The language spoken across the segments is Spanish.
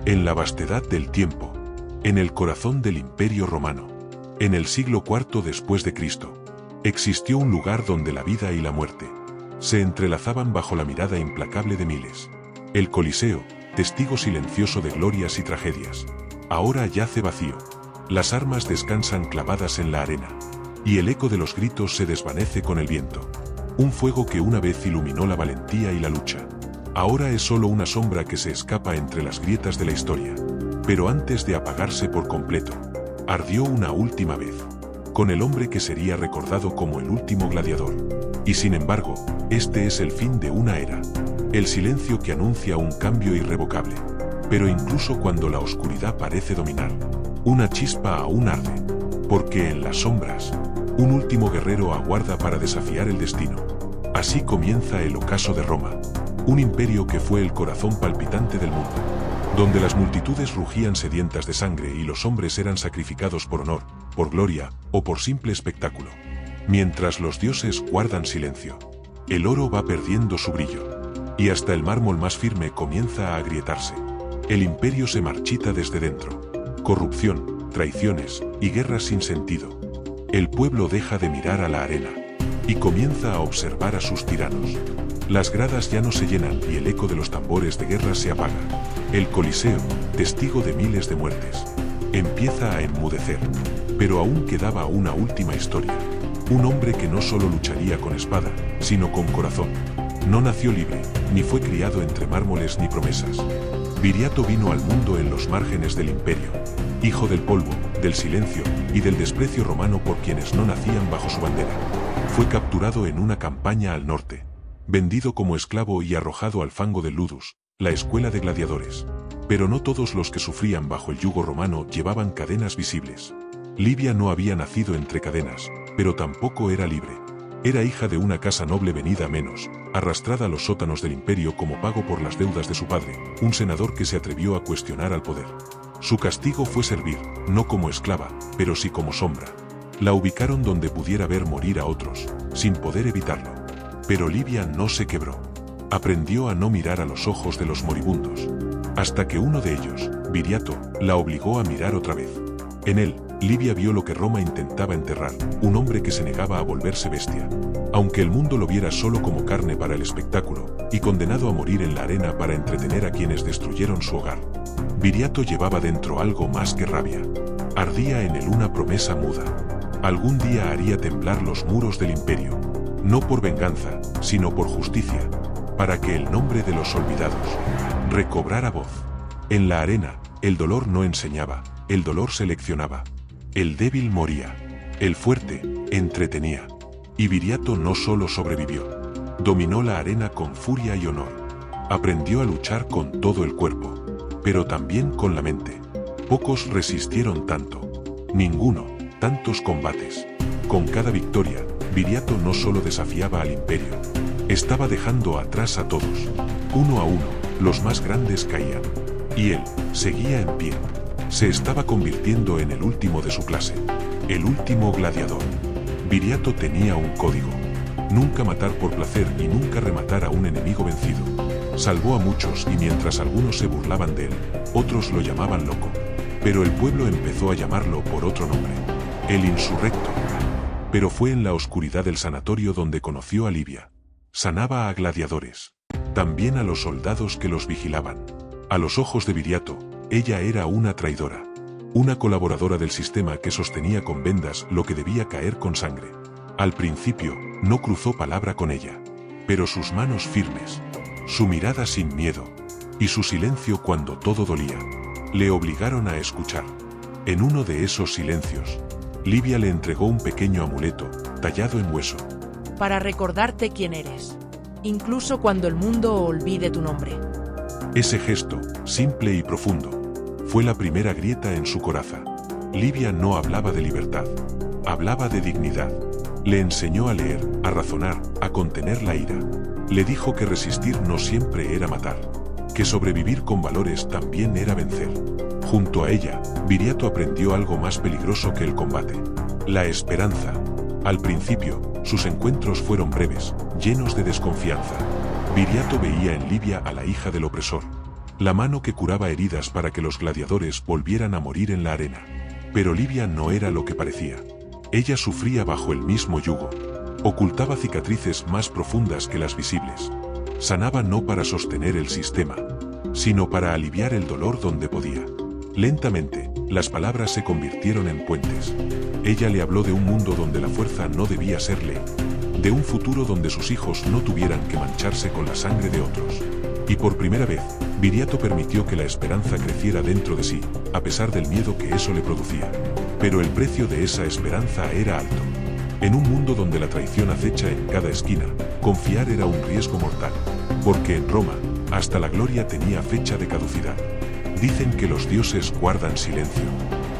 En la vastedad del tiempo, en el corazón del Imperio Romano, en el siglo IV después de Cristo, existió un lugar donde la vida y la muerte se entrelazaban bajo la mirada implacable de miles. El Coliseo, testigo silencioso de glorias y tragedias, ahora yace vacío. Las armas descansan clavadas en la arena, y el eco de los gritos se desvanece con el viento. Un fuego que una vez iluminó la valentía y la lucha, ahora es solo una sombra que se escapa entre las grietas de la historia. Pero antes de apagarse por completo, ardió una última vez, con el hombre que sería recordado como el último gladiador. Y sin embargo, este es el fin de una era. El silencio que anuncia un cambio irrevocable. Pero incluso cuando la oscuridad parece dominar, una chispa aún arde, porque en las sombras, un último guerrero aguarda para desafiar el destino. Así comienza el ocaso de Roma, un imperio que fue el corazón palpitante del mundo, donde las multitudes rugían sedientas de sangre y los hombres eran sacrificados por honor, por gloria o por simple espectáculo. Mientras los dioses guardan silencio, el oro va perdiendo su brillo, y hasta el mármol más firme comienza a agrietarse. El imperio se marchita desde dentro. Corrupción, traiciones y guerras sin sentido. El pueblo deja de mirar a la arena y comienza a observar a sus tiranos. Las gradas ya no se llenan y el eco de los tambores de guerra se apaga. El Coliseo, testigo de miles de muertes, empieza a enmudecer. Pero aún quedaba una última historia. Un hombre que no solo lucharía con espada, sino con corazón. No nació libre, ni fue criado entre mármoles ni promesas. Viriato vino al mundo en los márgenes del imperio, hijo del polvo, del silencio y del desprecio romano por quienes no nacían bajo su bandera. Fue capturado en una campaña al norte, vendido como esclavo y arrojado al fango de Ludus, la escuela de gladiadores. Pero no todos los que sufrían bajo el yugo romano llevaban cadenas visibles. Livia no había nacido entre cadenas, pero tampoco era libre. Era hija de una casa noble venida a menos, arrastrada a los sótanos del imperio como pago por las deudas de su padre, un senador que se atrevió a cuestionar al poder. Su castigo fue servir, no como esclava, pero sí como sombra. La ubicaron donde pudiera ver morir a otros, sin poder evitarlo. Pero Livia no se quebró. Aprendió a no mirar a los ojos de los moribundos, hasta que uno de ellos, Viriato, la obligó a mirar otra vez. En él, Livia vio lo que Roma intentaba enterrar, un hombre que se negaba a volverse bestia. Aunque el mundo lo viera solo como carne para el espectáculo, y condenado a morir en la arena para entretener a quienes destruyeron su hogar. Viriato llevaba dentro algo más que rabia. Ardía en él una promesa muda. Algún día haría temblar los muros del imperio. No por venganza, sino por justicia, para que el nombre de los olvidados recobrara voz. En la arena, el dolor no enseñaba, el dolor seleccionaba. El débil moría, el fuerte entretenía. Y Viriato no solo sobrevivió, dominó la arena con furia y honor. Aprendió a luchar con todo el cuerpo, pero también con la mente. Pocos resistieron tanto. Ninguno, tantos combates. Con cada victoria, Viriato no solo desafiaba al imperio, estaba dejando atrás a todos. Uno a uno, los más grandes caían. Y él seguía en pie. Se estaba convirtiendo en el último de su clase, el último gladiador. Viriato tenía un código: nunca matar por placer y nunca rematar a un enemigo vencido. Salvó a muchos y mientras algunos se burlaban de él, otros lo llamaban loco. Pero el pueblo empezó a llamarlo por otro nombre: el insurrecto. Pero fue en la oscuridad del sanatorio donde conoció a Livia. Sanaba a gladiadores, también a los soldados que los vigilaban. A los ojos de Viriato, ella era una traidora, una colaboradora del sistema que sostenía con vendas lo que debía caer con sangre. Al principio, no cruzó palabra con ella, pero sus manos firmes, su mirada sin miedo, y su silencio cuando todo dolía, le obligaron a escuchar. En uno de esos silencios, Livia le entregó un pequeño amuleto, tallado en hueso. Para recordarte quién eres, incluso cuando el mundo olvide tu nombre. Ese gesto, simple y profundo, fue la primera grieta en su coraza. Livia no hablaba de libertad, hablaba de dignidad. Le enseñó a leer, a razonar, a contener la ira. Le dijo que resistir no siempre era matar, que sobrevivir con valores también era vencer. Junto a ella, Viriato aprendió algo más peligroso que el combate: la esperanza. Al principio, sus encuentros fueron breves, llenos de desconfianza. Viriato veía en Livia a la hija del opresor, la mano que curaba heridas para que los gladiadores volvieran a morir en la arena. Pero Livia no era lo que parecía. Ella sufría bajo el mismo yugo. Ocultaba cicatrices más profundas que las visibles. Sanaba no para sostener el sistema, sino para aliviar el dolor donde podía. Lentamente, las palabras se convirtieron en puentes. Ella le habló de un mundo donde la fuerza no debía ser ley, de un futuro donde sus hijos no tuvieran que mancharse con la sangre de otros. Y por primera vez, Viriato permitió que la esperanza creciera dentro de sí, a pesar del miedo que eso le producía. Pero el precio de esa esperanza era alto. En un mundo donde la traición acecha en cada esquina, confiar era un riesgo mortal. Porque en Roma, hasta la gloria tenía fecha de caducidad. Dicen que los dioses guardan silencio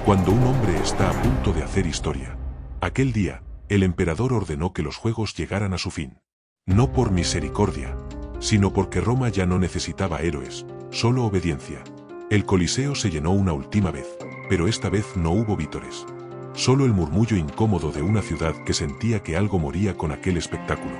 cuando un hombre está a punto de hacer historia. Aquel día, el emperador ordenó que los juegos llegaran a su fin. No por misericordia, sino porque Roma ya no necesitaba héroes, solo obediencia. El Coliseo se llenó una última vez, pero esta vez no hubo vítores. Solo el murmullo incómodo de una ciudad que sentía que algo moría con aquel espectáculo.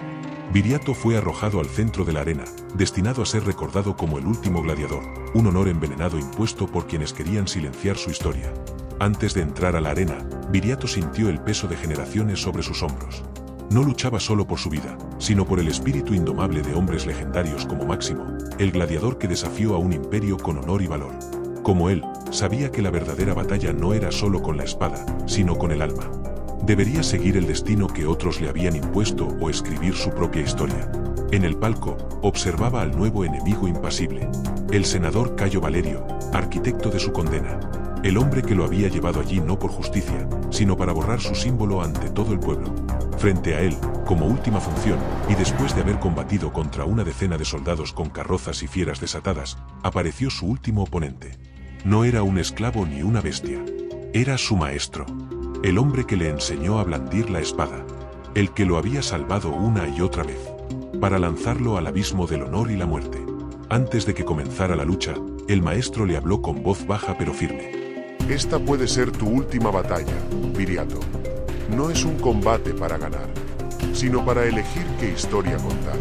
Viriato fue arrojado al centro de la arena, destinado a ser recordado como el último gladiador, un honor envenenado impuesto por quienes querían silenciar su historia. Antes de entrar a la arena, Viriato sintió el peso de generaciones sobre sus hombros. No luchaba solo por su vida, sino por el espíritu indomable de hombres legendarios como Máximo, el gladiador que desafió a un imperio con honor y valor. Como él, sabía que la verdadera batalla no era solo con la espada, sino con el alma. Debería seguir el destino que otros le habían impuesto o escribir su propia historia. En el palco, observaba al nuevo enemigo impasible, el senador Cayo Valerio, arquitecto de su condena. El hombre que lo había llevado allí no por justicia, sino para borrar su símbolo ante todo el pueblo. Frente a él, como última función, y después de haber combatido contra una decena de soldados con carrozas y fieras desatadas, apareció su último oponente. No era un esclavo ni una bestia. Era su maestro. El hombre que le enseñó a blandir la espada. El que lo había salvado una y otra vez. Para lanzarlo al abismo del honor y la muerte. Antes de que comenzara la lucha, el maestro le habló con voz baja pero firme. Esta puede ser tu última batalla, Viriato. No es un combate para ganar, sino para elegir qué historia contar.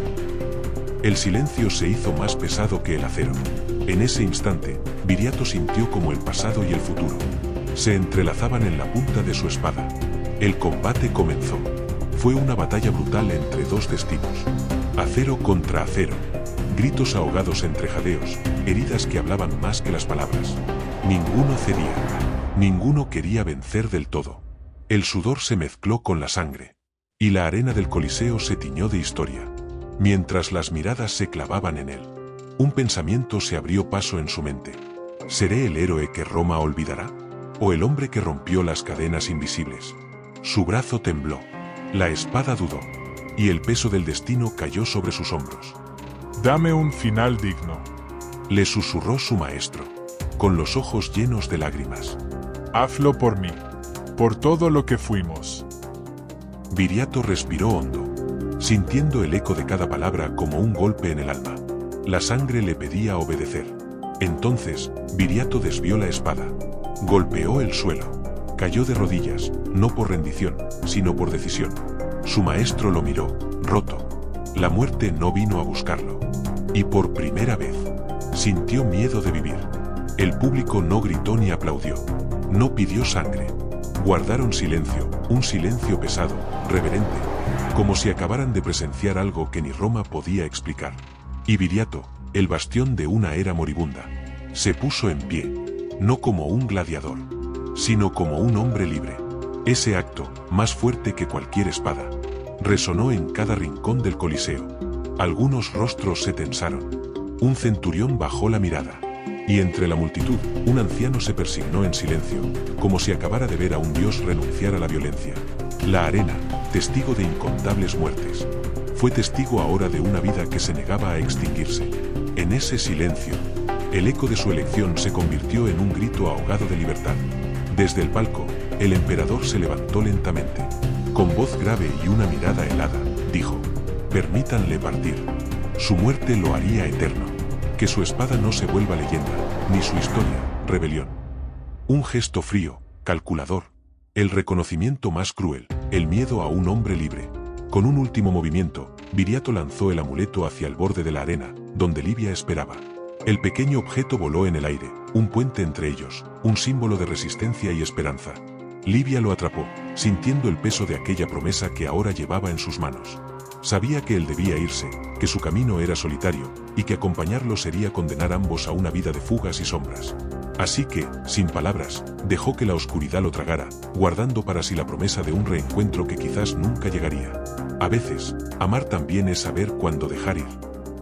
El silencio se hizo más pesado que el acero. En ese instante, Viriato sintió como el pasado y el futuro se entrelazaban en la punta de su espada. El combate comenzó. Fue una batalla brutal entre dos destinos. Acero contra acero. Gritos ahogados entre jadeos, heridas que hablaban más que las palabras. Ninguno cedía. Ninguno quería vencer del todo. El sudor se mezcló con la sangre. Y la arena del Coliseo se tiñó de historia. Mientras las miradas se clavaban en él, un pensamiento se abrió paso en su mente. ¿Seré el héroe que Roma olvidará? ¿O el hombre que rompió las cadenas invisibles? Su brazo tembló. La espada dudó. Y el peso del destino cayó sobre sus hombros. Dame un final digno. Le susurró su maestro, con los ojos llenos de lágrimas. Hazlo por mí, por todo lo que fuimos. Viriato respiró hondo, sintiendo el eco de cada palabra como un golpe en el alma. La sangre le pedía obedecer. Entonces, Viriato desvió la espada. Golpeó el suelo. Cayó de rodillas, no por rendición, sino por decisión. Su maestro lo miró, roto. La muerte no vino a buscarlo. Y por primera vez, sintió miedo de vivir. El público no gritó ni aplaudió. No pidió sangre. Guardaron silencio, un silencio pesado, reverente, como si acabaran de presenciar algo que ni Roma podía explicar. Y Viriato, el bastión de una era moribunda, se puso en pie, no como un gladiador, sino como un hombre libre. Ese acto, más fuerte que cualquier espada, resonó en cada rincón del Coliseo. Algunos rostros se tensaron. Un centurión bajó la mirada. Y entre la multitud, un anciano se persignó en silencio, como si acabara de ver a un dios renunciar a la violencia. La arena, testigo de incontables muertes, fue testigo ahora de una vida que se negaba a extinguirse. En ese silencio, el eco de su elección se convirtió en un grito ahogado de libertad. Desde el palco, el emperador se levantó lentamente. Con voz grave y una mirada helada, dijo: «Permítanle partir. Su muerte lo haría eterno. Que su espada no se vuelva leyenda, ni su historia, rebelión». Un gesto frío, calculador. El reconocimiento más cruel, el miedo a un hombre libre. Con un último movimiento, Viriato lanzó el amuleto hacia el borde de la arena, donde Livia esperaba. El pequeño objeto voló en el aire, un puente entre ellos, un símbolo de resistencia y esperanza. Livia lo atrapó, sintiendo el peso de aquella promesa que ahora llevaba en sus manos. Sabía que él debía irse, que su camino era solitario, y que acompañarlo sería condenar a ambos a una vida de fugas y sombras. Así que, sin palabras, dejó que la oscuridad lo tragara, guardando para sí la promesa de un reencuentro que quizás nunca llegaría. A veces, amar también es saber cuándo dejar ir.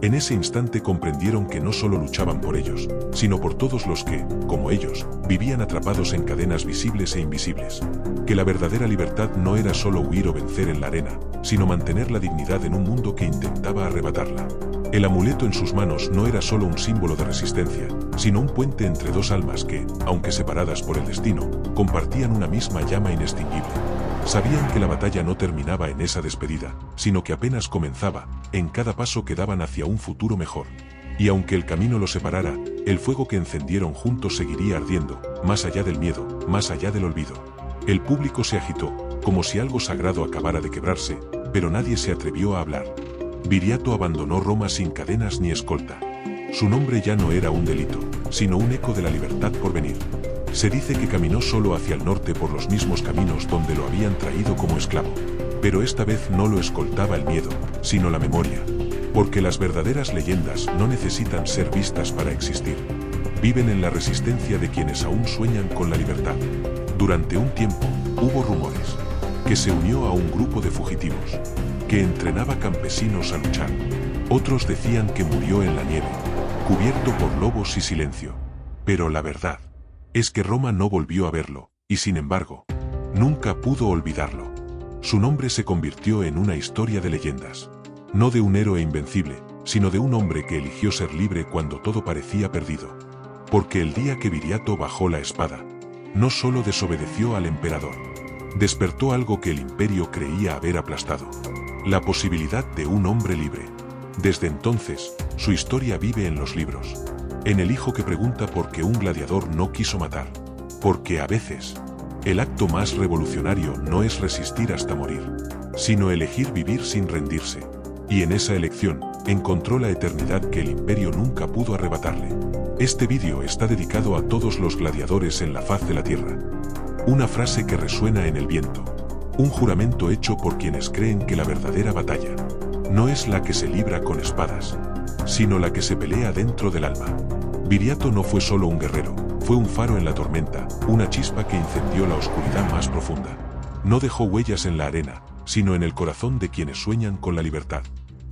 En ese instante comprendieron que no solo luchaban por ellos, sino por todos los que, como ellos, vivían atrapados en cadenas visibles e invisibles. Que la verdadera libertad no era solo huir o vencer en la arena, sino mantener la dignidad en un mundo que intentaba arrebatarla. El amuleto en sus manos no era solo un símbolo de resistencia, sino un puente entre dos almas que, aunque separadas por el destino, compartían una misma llama inextinguible. Sabían que la batalla no terminaba en esa despedida, sino que apenas comenzaba, en cada paso que daban hacia un futuro mejor. Y aunque el camino los separara, el fuego que encendieron juntos seguiría ardiendo, más allá del miedo, más allá del olvido. El público se agitó, como si algo sagrado acabara de quebrarse, pero nadie se atrevió a hablar. Viriato abandonó Roma sin cadenas ni escolta. Su nombre ya no era un delito, sino un eco de la libertad por venir. Se dice que caminó solo hacia el norte por los mismos caminos donde lo habían traído como esclavo. Pero esta vez no lo escoltaba el miedo, sino la memoria. Porque las verdaderas leyendas no necesitan ser vistas para existir. Viven en la resistencia de quienes aún sueñan con la libertad. Durante un tiempo, hubo rumores. Que se unió a un grupo de fugitivos. Que entrenaba campesinos a luchar. Otros decían que murió en la nieve, cubierto por lobos y silencio. Pero la verdad es que Roma no volvió a verlo, y sin embargo, nunca pudo olvidarlo. Su nombre se convirtió en una historia de leyendas. No de un héroe invencible, sino de un hombre que eligió ser libre cuando todo parecía perdido. Porque el día que Viriato bajó la espada, no solo desobedeció al emperador, despertó algo que el imperio creía haber aplastado. La posibilidad de un hombre libre. Desde entonces, su historia vive en los libros. En el hijo que pregunta por qué un gladiador no quiso matar. Porque a veces, el acto más revolucionario no es resistir hasta morir, sino elegir vivir sin rendirse. Y en esa elección, encontró la eternidad que el imperio nunca pudo arrebatarle. Este vídeo está dedicado a todos los gladiadores en la faz de la tierra. Una frase que resuena en el viento. Un juramento hecho por quienes creen que la verdadera batalla no es la que se libra con espadas, sino la que se pelea dentro del alma. Viriato no fue solo un guerrero, fue un faro en la tormenta, una chispa que incendió la oscuridad más profunda. No dejó huellas en la arena, sino en el corazón de quienes sueñan con la libertad.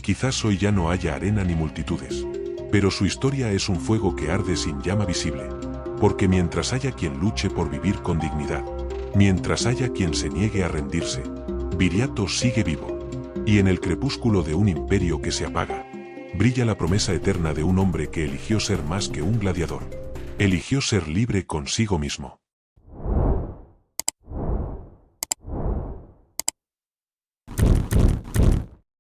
Quizás hoy ya no haya arena ni multitudes, pero su historia es un fuego que arde sin llama visible. Porque mientras haya quien luche por vivir con dignidad, mientras haya quien se niegue a rendirse, Viriato sigue vivo. Y en el crepúsculo de un imperio que se apaga, brilla la promesa eterna de un hombre que eligió ser más que un gladiador. Eligió ser libre consigo mismo.